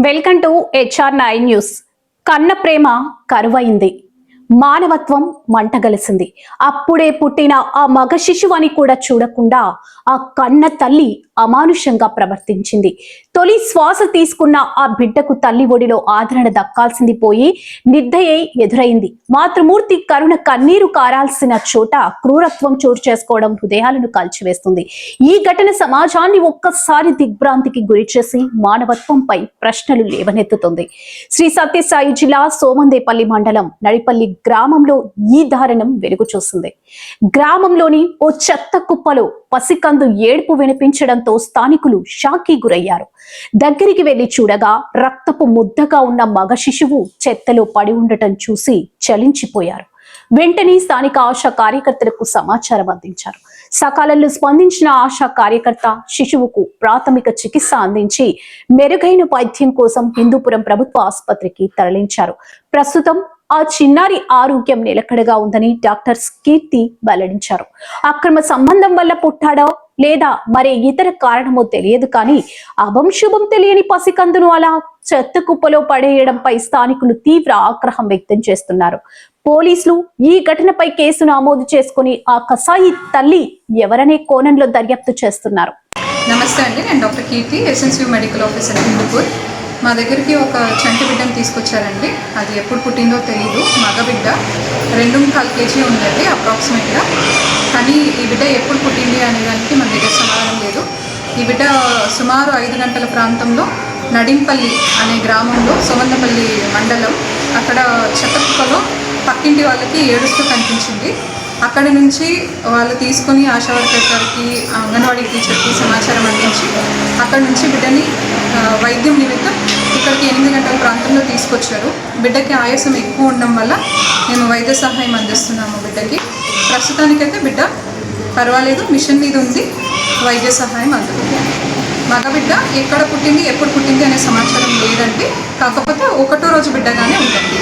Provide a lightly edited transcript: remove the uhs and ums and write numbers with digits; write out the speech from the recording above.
Welcome to HR9 news. కన్న ప్రేమ కరువైంది, మానవత్వం మంటగలిసింది. అప్పుడే పుట్టిన ఆ మగ శిశువని కూడా చూడకుండా ఆ కన్న తల్లి అమానుషంగా ప్రవర్తించింది. తొలి శ్వాస తీసుకున్న ఆ బిడ్డకు తల్లి ఒడిలో ఆదరణ దక్కాల్సింది పోయి నిర్దయై ఎదురైంది. మాతృమూర్తి కరుణ కన్నీరు కారాల్సిన చోట క్రూరత్వం చోటు చేసుకోవడం హృదయాలను కాల్చివేస్తుంది. ఈ ఘటన సమాజాన్ని ఒక్కసారి దిగ్భ్రాంతికి గురిచేసి మానవత్వంపై ప్రశ్నలు లేవనెత్తుతుంది. శ్రీ సత్యసాయి జిల్లా సోమందేపల్లి మండలం నడిపల్లి గ్రామంలో ఈ దారుణం వెలుగు చూసింది. గ్రామంలోని ఓ చెత్త కుప్పలో పసికందు ఏడుపు వినిపించడంతో స్థానికులు షాక్కి గురయ్యారు. దగ్గరికి వెళ్లి చూడగా రక్తపు ముద్దగా ఉన్న మగ శిశువు చెత్తలో పడి ఉండటం చూసి చలించిపోయారు. వెంటనే స్థానిక ఆశా కార్యకర్తలకు సమాచారం అందించారు. సకాలంలో స్పందించిన ఆశా కార్యకర్త శిశువుకు ప్రాథమిక చికిత్స అందించి మెరుగైన వైద్యం కోసం హిందూపురం ప్రభుత్వ ఆసుపత్రికి తరలించారు. ప్రస్తుతం ఆ చిన్నారి ఆరోగ్యం నిలకడగా ఉందని డాక్టర్స్ కీర్తి వెల్లడించారు. అక్రమ సంబంధం వల్ల పుట్టాడో లేదా మరే ఇతర కారణమో తెలియదు కానీ అభంశుభం తెలియని పసికందును అలా చెత్త కుప్పలో పడేయడంపై స్థానికులు తీవ్ర ఆగ్రహం వ్యక్తం చేస్తున్నారు. పోలీసులు ఈ ఘటనపై కేసు నమోదు చేసుకుని ఆ కసాయి తల్లి ఎవరనే కోణంలో దర్యాప్తు చేస్తున్నారు. నమస్తే అండి, నేను డాక్టర్ కీర్తి, ఎస్ఎన్సీ మెడికల్ ఆఫీసర్ హిందూపూర్. మా దగ్గరికి ఒక చంటి బిడ్డను తీసుకొచ్చారండి. అది ఎప్పుడు పుట్టిందో తెలీదు. మగబిడ్డ 2.25 kg ఉండేది అప్రాక్సిమేట్గా. కానీ ఈ బిడ్డ ఎప్పుడు పుట్టింది అనే దానికి మన దగ్గర సమాధానం లేదు. ఈ బిడ్డ సుమారు 5 గంటల ప్రాంతంలో నడింపల్లి అనే గ్రామంలో సోమందేపల్లి మండలం అక్కడ చెత్తకుప్పలో పక్కింటి వాళ్ళకి ఏడుస్తూ కనిపించింది. అక్కడి నుంచి వాళ్ళు తీసుకొని ఆశా వర్కర్ గారికి, అంగన్వాడీ టీచర్కి సమాచారం అందించి అక్కడి నుంచి బిడ్డని వైద్యం నిమిత్తం ఇక్కడికి 8 గంటల ప్రాంతంలో తీసుకొచ్చారు. బిడ్డకి ఆయాసం ఎక్కువ ఉండడం వల్ల మేము వైద్య సహాయం అందిస్తున్నాము బిడ్డకి. ప్రస్తుతానికైతే బిడ్డ పర్వాలేదు, మిషన్ మీద ఉంది, వైద్య సహాయం అందుతుంది. మగబిడ్డ ఎక్కడ పుట్టింది, ఎప్పుడు పుట్టింది అనే సమాచారం లేదండి. కాకపోతే 1వ రోజు బిడ్డగానే ఉందండి.